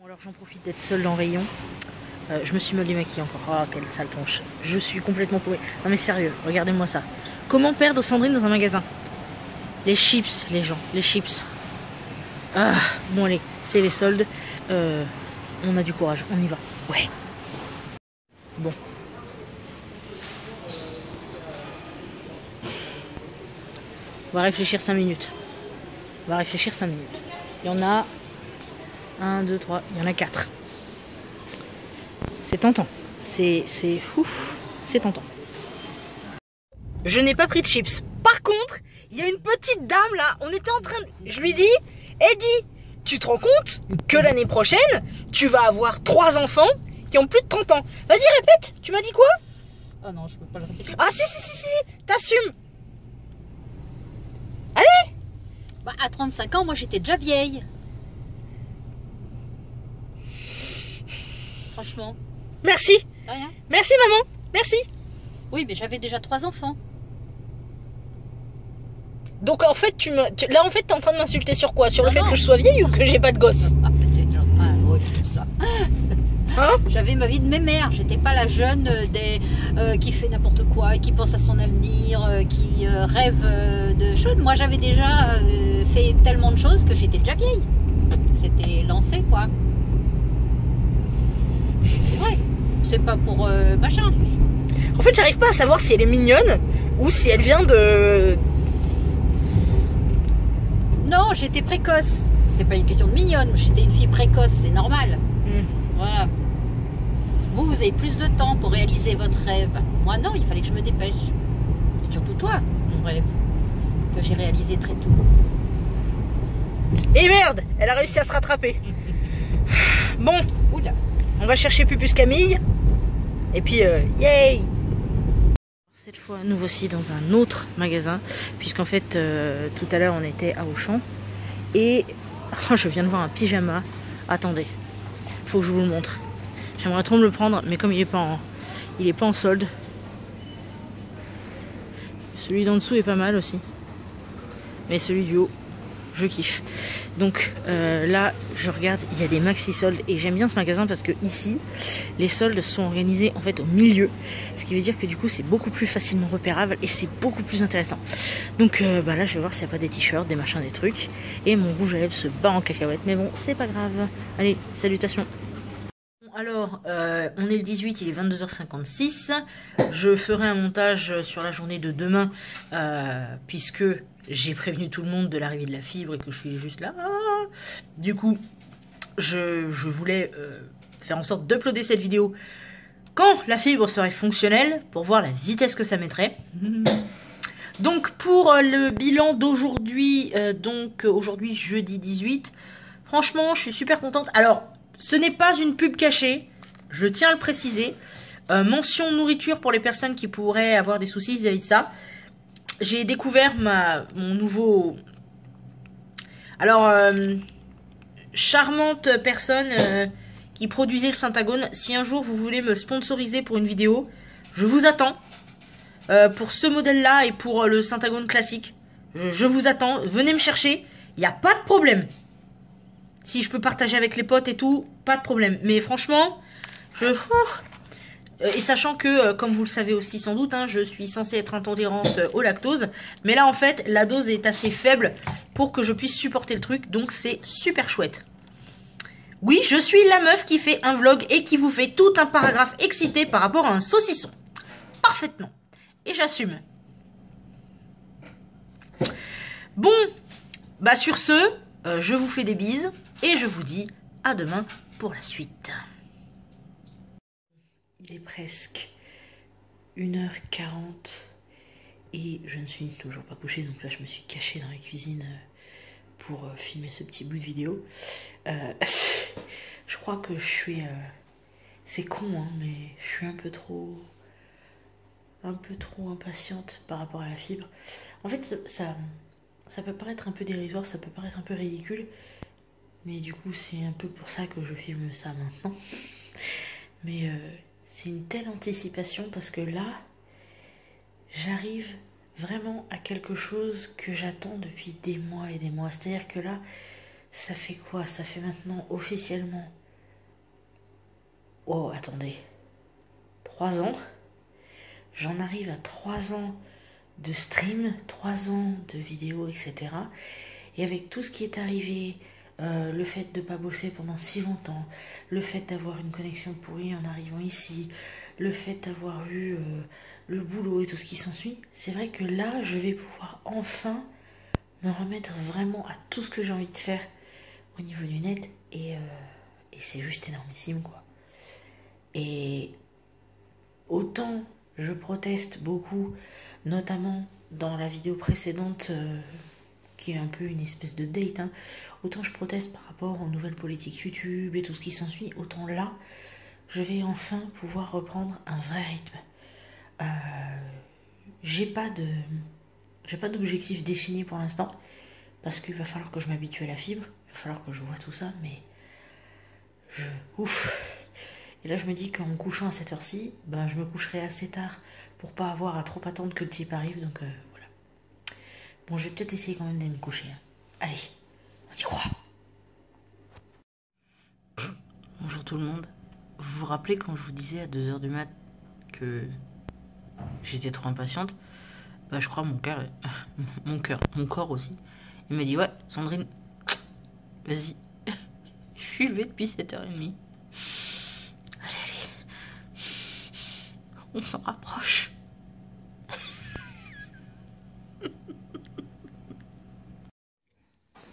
Alors j'en profite d'être seule dans le rayon. Je me suis mal démaquillée encore. Oh quelle sale tronche. Je suis complètement paumée. Non mais sérieux, regardez-moi ça. Comment perdre Sandrine dans un magasin? Les chips, les gens, les chips. Ah, bon allez, c'est les soldes. On a du courage, on y va. Ouais. Bon. On va réfléchir 5 minutes. On va réfléchir 5 minutes. Il y en a 1, 2, 3, il y en a 4. C'est tentant. C'est tentant. Je n'ai pas pris de chips. Par contre, il y a une petite dame là. On était en train de... Je lui dis, Eddie, tu te rends compte que l'année prochaine, tu vas avoir 3 enfants qui ont plus de 30 ans. Vas-y, répète. Tu m'as dit quoi? Ah non, je peux pas le répéter. Ah si. T'assumes. Allez. Bah, à 35 ans, moi j'étais déjà vieille. Franchement. Merci. De rien. Merci maman. Merci. Oui, mais j'avais déjà 3 enfants. Donc en fait, là en fait t'es en train de m'insulter sur quoi? Sur Non, le fait non. que je sois vieille ou que j'ai pas de gosse? Ah, peut-être, j'en sais rien. Ouais, c'est ça. Hein? J'avais ma vie de mémère. J'étais pas la jeune qui fait n'importe quoi, qui pense à son avenir, qui rêve de choses. Moi, j'avais déjà fait tellement de choses que j'étais déjà vieille. C'était lancé, quoi. C'est vrai. C'est pas pour machin. En fait, j'arrive pas à savoir si elle est mignonne ou si elle vient de... Non, j'étais précoce. C'est pas une question de mignonne. J'étais une fille précoce, c'est normal. Voilà. Vous avez plus de temps pour réaliser votre rêve. Moi, non, il fallait que je me dépêche. C'est surtout toi, mon rêve, que j'ai réalisé très tôt. Et merde, elle a réussi à se rattraper. Bon, Oula. on va chercher Pupus Camille. Et puis, yay! Cette fois, nous voici dans un autre magasin. Puisqu'en fait, tout à l'heure, on était à Auchan. Et je viens de voir un pyjama. Attendez, faut que je vous le montre. J'aimerais trop me le prendre, mais comme il est pas en solde. Celui d'en dessous est pas mal aussi. Mais celui du haut, je kiffe. Donc là, je regarde, il y a des maxi soldes et j'aime bien ce magasin parce que ici, les soldes sont organisés en fait au milieu, ce qui veut dire que du coup, c'est beaucoup plus facilement repérable et c'est beaucoup plus intéressant. Donc bah là, je vais voir s'il n'y a pas des t-shirts, des machins, des trucs. Et mon rouge à lèvres se bat en cacahuète, mais bon, c'est pas grave. Allez, salutations. Alors, on est le 18, il est 22h56. Je ferai un montage sur la journée de demain, puisque j'ai prévenu tout le monde de l'arrivée de la fibre et que je suis juste là. Du coup, je voulais faire en sorte d'uploader cette vidéo quand la fibre serait fonctionnelle, pour voir la vitesse que ça mettrait. Donc, pour le bilan d'aujourd'hui, aujourd'hui jeudi 18, franchement, je suis super contente. Alors, ce n'est pas une pub cachée, je tiens à le préciser. Mention nourriture pour les personnes qui pourraient avoir des soucis vis-à-vis de ça. J'ai découvert mon nouveau... Alors, charmante personne qui produisait le Syntagone. Si un jour vous voulez me sponsoriser pour une vidéo, je vous attends. Pour ce modèle-là et pour le Syntagone classique, je vous attends. Venez me chercher, il n'y a pas de problème. Si je peux partager avec les potes et tout, pas de problème. Mais franchement, et sachant que, comme vous le savez aussi sans doute, hein, je suis censée être intolérante au lactose. Mais là, en fait, la dose est assez faible pour que je puisse supporter le truc. Donc, c'est super chouette. Oui, je suis la meuf qui fait un vlog et qui vous fait tout un paragraphe excité par rapport à un saucisson. Parfaitement. Et j'assume. Bon, bah sur ce, je vous fais des bises. Et je vous dis à demain pour la suite. Il est presque 1h40 et je ne suis toujours pas couchée. Donc là, je me suis cachée dans la cuisine pour filmer ce petit bout de vidéo. Je crois que je suis... c'est con, hein, mais je suis un peu trop impatiente par rapport à la fibre. En fait, ça peut paraître un peu dérisoire, ça peut paraître un peu ridicule. Mais du coup, c'est un peu pour ça que je filme ça maintenant. Mais c'est une telle anticipation parce que là, j'arrive vraiment à quelque chose que j'attends depuis des mois et des mois. C'est-à-dire que là, ça fait quoi? Ça fait maintenant officiellement Oh, attendez. 3 ans. J'en arrive à 3 ans de stream, 3 ans de vidéos, etc. Et avec tout ce qui est arrivé, le fait de ne pas bosser pendant si longtemps, le fait d'avoir une connexion pourrie en arrivant ici, le fait d'avoir eu le boulot et tout ce qui s'ensuit, c'est vrai que là, je vais pouvoir enfin me remettre vraiment à tout ce que j'ai envie de faire au niveau du net. Et c'est juste énormissime, quoi. Et autant je proteste beaucoup, notamment dans la vidéo précédente, qui est un peu une espèce de date, hein, autant je proteste par rapport aux nouvelles politiques YouTube et tout ce qui s'ensuit, autant là, je vais enfin pouvoir reprendre un vrai rythme. J'ai pas d'objectif défini pour l'instant, parce qu'il va falloir que je m'habitue à la fibre, il va falloir que je vois tout ça, mais ouf. Et là je me dis qu'en me couchant à cette heure-ci, ben, je me coucherai assez tard pour pas avoir à trop attendre que le type arrive, donc voilà. Bon, je vais peut-être essayer quand même d'aller me coucher. Hein. Allez, on y croit. Bonjour tout le monde. Vous vous rappelez quand je vous disais à 2 h du mat que j'étais trop impatiente? Bah je crois mon corps aussi. Il m'a dit ouais, Sandrine, vas-y. Je suis levée depuis 7h30. Allez. On s'en rapproche.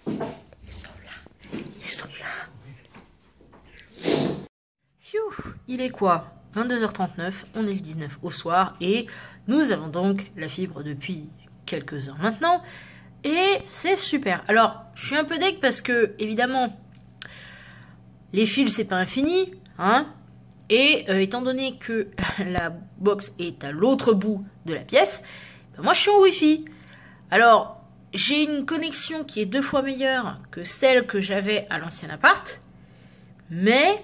Ils sont là. Pfiou, il est quoi? 22h39, on est le 19 au soir et nous avons donc la fibre depuis quelques heures maintenant et c'est super. Alors, je suis un peu deg parce que, évidemment, les fils c'est pas infini, hein, et étant donné que la box est à l'autre bout de la pièce, ben moi je suis en Wi-Fi. Alors, j'ai une connexion qui est 2 fois meilleure que celle que j'avais à l'ancien appart, mais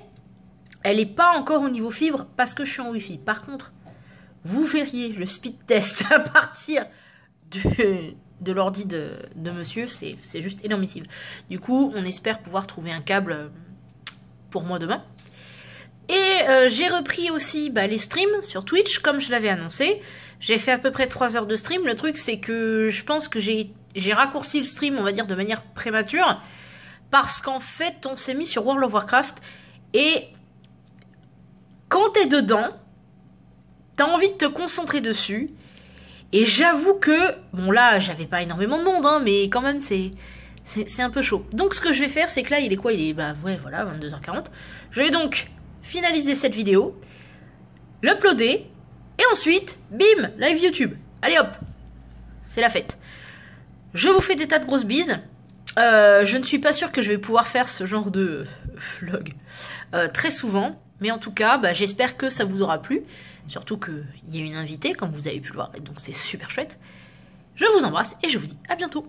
elle n'est pas encore au niveau fibre parce que je suis en Wi-Fi. Par contre, vous verriez le speed test à partir de l'ordi de monsieur, c'est juste énormissime. Du coup, on espère pouvoir trouver un câble pour moi demain. Et j'ai repris aussi les streams sur Twitch, comme je l'avais annoncé. J'ai fait à peu près 3 heures de stream. Le truc, c'est que je pense que j'ai raccourci le stream, on va dire, de manière prémature. Parce qu'en fait, on s'est mis sur World of Warcraft. Et quand t'es dedans, t'as envie de te concentrer dessus. Et j'avoue que, bon là, j'avais pas énormément de monde, hein, mais quand même, c'est un peu chaud. Donc ce que je vais faire, c'est que là, il est quoi? Il est, ouais, voilà, 22h40. Je vais donc finaliser cette vidéo, l'uploader, et ensuite, bim, live YouTube. Allez hop, c'est la fête. Je vous fais des tas de grosses bises. Je ne suis pas sûre que je vais pouvoir faire ce genre de vlog très souvent, mais en tout cas, j'espère que ça vous aura plu. Surtout qu'il y a une invitée, comme vous avez pu le voir, et donc c'est super chouette. Je vous embrasse et je vous dis à bientôt.